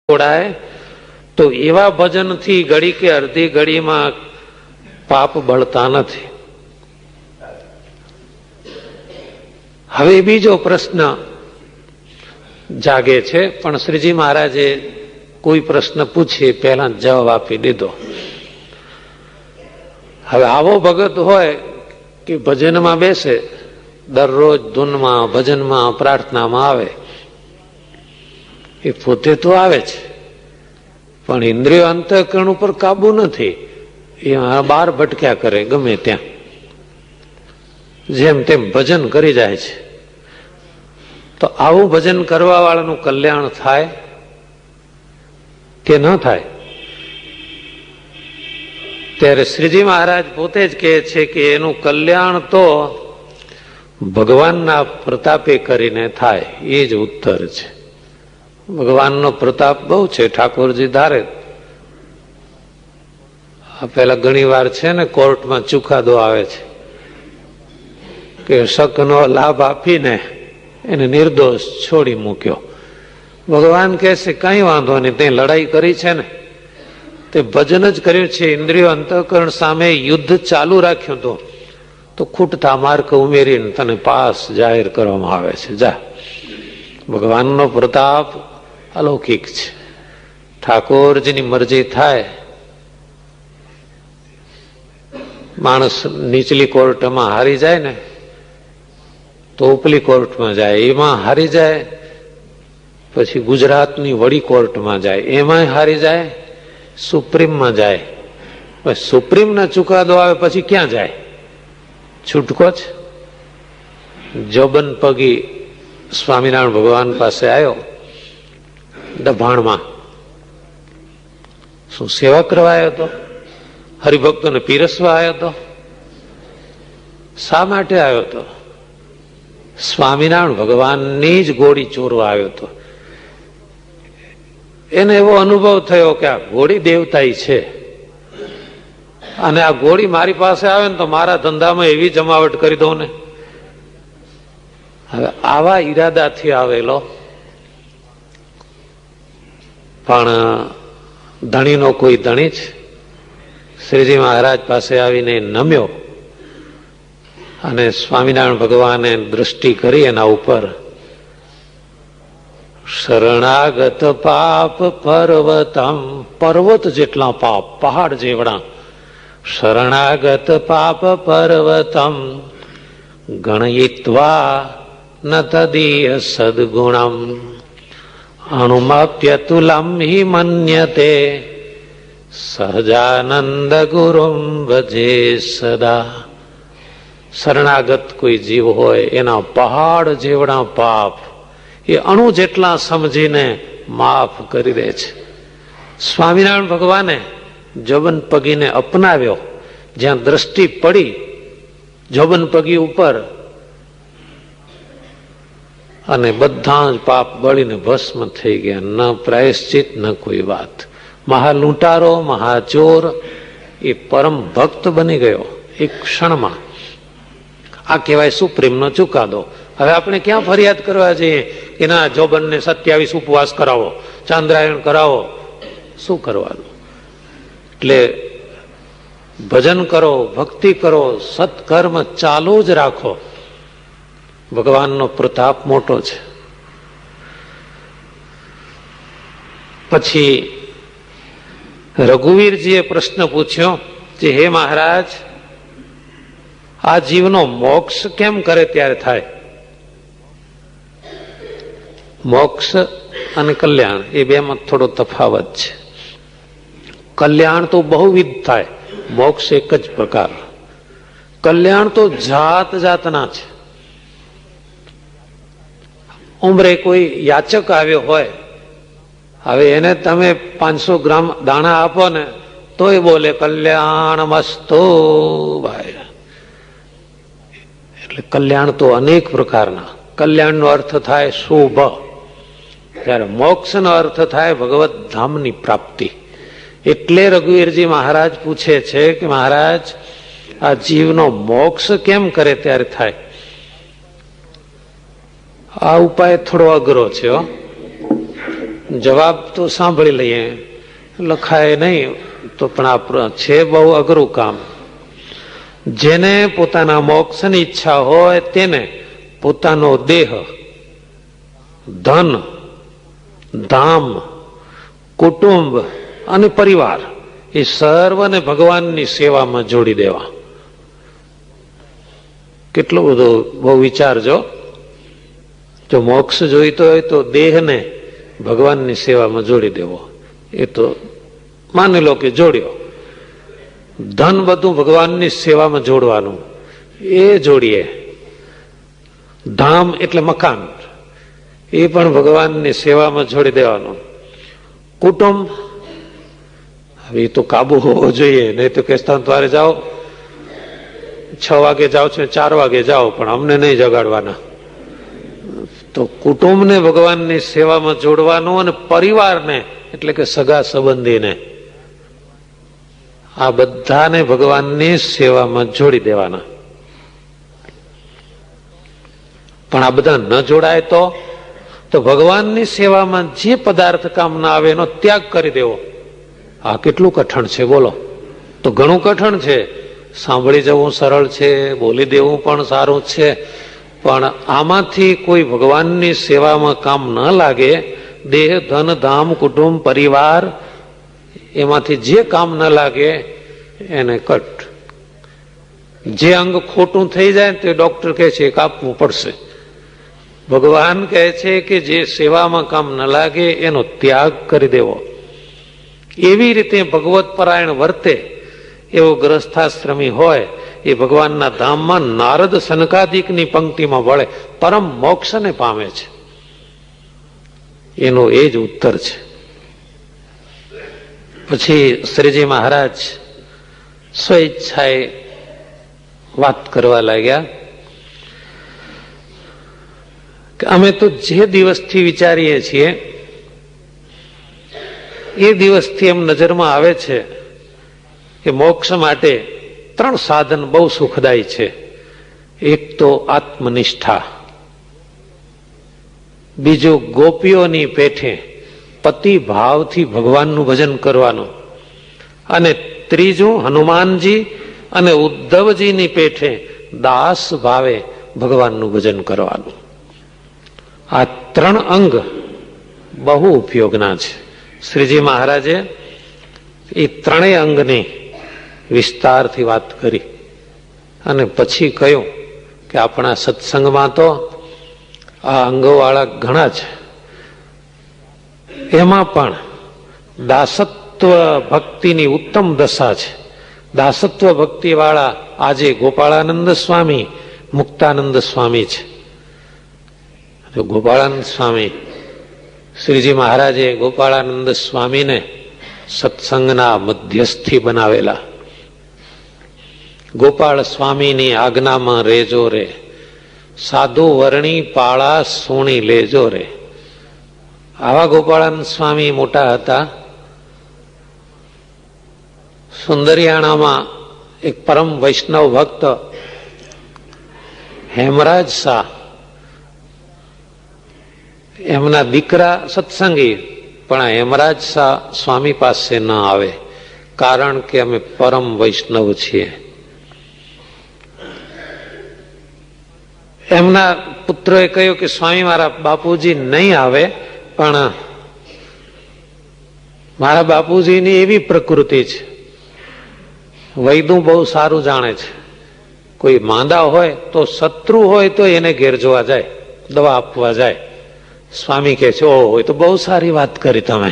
જોડાય તો એવા ભજનથી ઘડી કે અડધી ઘડીમાં પાપ બળતા નથી. હવે બીજો પ્રશ્ન જાગે છે, પણ શ્રીજી મહારાજે કોઈ પ્રશ્ન પૂછે પહેલા જવાબ આપી દીધો. હવે આવો ભગત હોય કે ભજનમાં બેસે, દરરોજ ધૂનમાં, ભજનમાં, પ્રાર્થનામાં આવે, એ પોતે તો આવે છે પણ ઇન્દ્રિયો અંતઃકરણ ઉપર કાબુ નથી. એ બહાર ભટક્યા કરે ગમે ત્યાં, જેમ તેમ ભજન કરી જાય છે. તો આવું ભજન કરવા વાળાનું કલ્યાણ થાય કે ન થાય? ત્યારે શ્રીજી મહારાજ પોતે જ કહે છે કે એનું કલ્યાણ તો ભગવાનના પ્રતાપે કરીને થાય. એ જ ઉત્તર છે. ભગવાનનો પ્રતાપ બહુ છે. ઠાકોરજી ધારે. પેલા ઘણી વાર છે ને કોર્ટમાં ચુકાદો આવે છે કે શકનો લાભ આપીને એને નિર્દોષ છોડી મૂક્યો. ભગવાન કહે છે કઈ વાંધો નહીં, તે લડાઈ કરી છે ને, તે ભજન જ કર્યું છે, ઇન્દ્રિયો અંતઃકરણ સામે યુદ્ધ ચાલુ રાખ્યું હતું, તો ખૂટતા માર્ક ઉમેરીને તને પાસ જાહેર કરવામાં આવે છે. જા, ભગવાનનો પ્રતાપ અલૌકિક છે. ઠાકોરજીની મરજી થાય. માણસ નીચલી કોર્ટમાં હારી જાય ને તો ઉપલી કોર્ટમાં જાય, એમાં હારી જાય પછી ગુજરાતની વડી કોર્ટમાં જાય, એમાંય હારી જાય, સુપ્રીમમાં જાય. પછી સુપ્રીમના ચુકાદો આવે પછી ક્યાં જાય? છૂટકો છે. જોબન પગી સ્વામિનારાયણ ભગવાન પાસે આવ્યો દભાણમાં. શું સેવા કરવા આવ્યો હતો? હરિભક્તોને પીરસવા આવ્યો હતો? શા માટે આવ્યો હતો? સ્વામિનારાયણ ભગવાનની જ ગોળી ચોરવા આવ્યો હતો. એને એવો અનુભવ થયો કે આ ગોળી દેવતાઈ છે અને આ ગોળી મારી પાસે આવે ને તો મારા ધંધામાં એવી જમાવટ કરી દઉં ને. હવે આવા ઈરાદાથી આવેલો, પણ ધણીનો કોઈ ધણી જ શ્રીજી મહારાજ પાસે આવીને નમ્યો અને સ્વામિનારાયણ ભગવાને દ્રષ્ટિ કરી એના ઉપર. શરણાગત પાપ પર્વતમ, પર્વત જેટલા પાપ, પહાડ જેવડા. શરણાગત પાપ પર્વતમ ગણયિત્વા ન તદીય સદગુણમ અણુમાપ્યતુલમ હિ મન્યતે સહજાનંદ ગુરુમ ભજે સદા. શરણાગત કોઈ જીવ હોય એના પહાડ જેવડા પાપ એ અણુ જેટલા સમજીને માફ કરી દે છે. સ્વામિનારાયણ ભગવાને જોબન પગીને અપનાવ્યો. જ્યાં દ્રષ્ટિ પડી જોબન પગી ઉપર અને બધા જ પાપ બળીને ભસ્મ થઈ ગયા. ન પ્રાયશ્ચિત ન કોઈ વાત. મહાલૂંટારો, મહાચોર એ પરમ ભક્ત બની ગયો એક ક્ષણમાં. આ કહેવાય સુપ્રીમનો ચુકાદો. હવે આપણે ક્યાં ફરિયાદ કરવા જઈએ કે ના જોબનને 27 ઉપવાસ કરાવો, ચાંદ્રાયણ કરાવો? શું કરવાનું? એટલે ભજન કરો, ભક્તિ કરો, સત્કર્મ ચાલુ જ રાખો. ભગવાનનો પ્રતાપ મોટો છે. પછી રઘુવીરજીએ પ્રશ્ન પૂછ્યો કે હે મહારાજ, આ જીવનો મોક્ષ કેમ કરે ત્યારે થાય? મોક્ષ અને કલ્યાણ એ બેમાં થોડો તફાવત છે. કલ્યાણ તો બહુવિધ થાય, મોક્ષ એક જ પ્રકાર. કલ્યાણ તો જાત જાતના છે. ઉંમરે કોઈ યાચક આવ્યો હોય, હવે એને તમે 500 ગ્રામ દાણા આપો ને તોય બોલે કલ્યાણ મસ્તો ભાઈ. એટલે કલ્યાણ તો અનેક પ્રકારના. કલ્યાણનો અર્થ થાય શુભ, ત્યારે મોક્ષનો અર્થ થાય ભગવત ધામની પ્રાપ્તિ. એટલે રઘુવીરજી મહારાજ પૂછે છે કે મહારાજ, આ જીવનો મોક્ષ કેમ કરે ત્યારે થાય? આ ઉપાય થોડો અઘરો છે. જવાબ તો સાંભળી લઈએ, લખાય નહીં તો પણ આ છે બહુ અઘરું કામ. જેને પોતાના મોક્ષની ઈચ્છા હોય તેને પોતાનો દેહ, ધન, ધામ, કુટુંબ અને પરિવાર એ સર્વને ભગવાનની સેવામાં જોડી દેવા. કેટલો બધો બહુ વિચારજો. જો મોક્ષ જોઈતો હોય તો દેહને ભગવાનની સેવામાં જોડી દેવો. એ તો માની લો કે જોડ્યો. ધન બધું ભગવાનની સેવામાં જોડવાનું, એ જોડીએ. ધામ એટલે મકાન, એ પણ ભગવાનની સેવામાં જોડી દેવાનું. કુટુંબ, હવે એ તો કાબુ હોવો જોઈએ, નહીં તો કેસ્તાન દ્વારે જાઓ, 6 વાગે જાઓ છો, 4 વાગે જાઓ, પણ અમને નહીં જગાડવાના. તો કુટુંબને ભગવાનની સેવામાં જોડવાનું અને પરિવારને એટલે કે સગા સંબંધીને, આ બધાને ભગવાનની સેવામાં જોડી દેવાના. પણ આ બધા ન જોડાય તો ભગવાનની સેવામાં જે પદાર્થ કામ ના આવે એનો ત્યાગ કરી દેવો. આ કેટલું કઠણ છે બોલો. તો ઘણું કઠણ છે. સાંભળી જવું સરળ છે, બોલી દેવું પણ સારું છે, પણ આમાંથી કોઈ ભગવાનની સેવામાં કામ ન લાગે, દેહ, ધન, ધામ, કુટુંબ, પરિવાર, એમાંથી જે કામ ન લાગે એને કટ. જે અંગ ખોટું થઈ જાય તે ડોક્ટર કહે છે કાપવું પડશે. ભગવાન કહે છે કે જે સેવામાં કામ ન લાગે એનો ત્યાગ કરી દેવો. એવી રીતે ભગવત પરાયણ વર્તે એવો ગ્રસ્થાશ્રમી હોય એ ભગવાનના ધામમાં નારદ સનકાદિકની પંક્તિમાં વળે પરમ મોક્ષને પામે છે. એનો એ જ ઉત્તર છે. પછી શ્રીજી મહારાજ સ્વેચ્છાએ વાત કરવા લાગ્યા કે અમે તો જે દિવસથી વિચારીએ છીએ એ દિવસથી એમ નજરમાં આવે છે કે મોક્ષ માટે 3 સાધન બહુ સુખદાયી છે. એક તો આત્મનિષ્ઠા, બીજું ગોપીઓની પેઠે પતિ ભાવથી ભગવાનનું ભજન કરવાનું, અને ત્રીજું હનુમાનજી અને ઉદ્ધવજીની પેઠે દાસ ભાવે ભગવાનનું ભજન કરવાનું. આ 3 અંગ બહુ ઉપયોગના છે. શ્રીજી મહારાજે એ 3 અંગની વિસ્તારથી વાત કરી અને પછી કહ્યું કે આપણા સત્સંગમાં તો આ અંગોવાળા ઘણા છે, એમાં પણ દાસત્વ ભક્તિની ઉત્તમ દશા છે. દાસત્વ ભક્તિ વાળા આજે ગોપાળાનંદ સ્વામી, મુક્તાનંદ સ્વામી છે. ગોપાળાનંદ સ્વામી, શ્રીજી મહારાજે ગોપાળાનંદ સ્વામીને સત્સંગના મધ્યસ્થી બનાવેલા. ગોપાળ સ્વામીની આજ્ઞામાં રેજો રે, સાધુ વર્ણી પાળા સોણી લેજો રે. આવા ગોપાળાનંદ સ્વામી મોટા હતા. સુંદરિયાણામાં એક પરમ વૈષ્ણવ ભક્ત હેમરાજ શાહ, એમના દીકરા સત્સંગી, પણ આ હેમરાજ શાહ સ્વામી પાસે ન આવે, કારણ કે અમે પરમ વૈષ્ણવ છીએ. એમના પુત્રોએ કહ્યું કે સ્વામી મારા બાપુજી નહીં આવે, પણ મારા બાપુજીની એવી પ્રકૃતિ છે, વૈદું બહુ સારું જાણે છે. કોઈ માંદા હોય તો શત્રુ હોય તો એને ઘેર જોવા જાય, દવા આપવા જાય. સ્વામી કહે છે ઓહો, એ તો બહુ સારી વાત કરી તમે.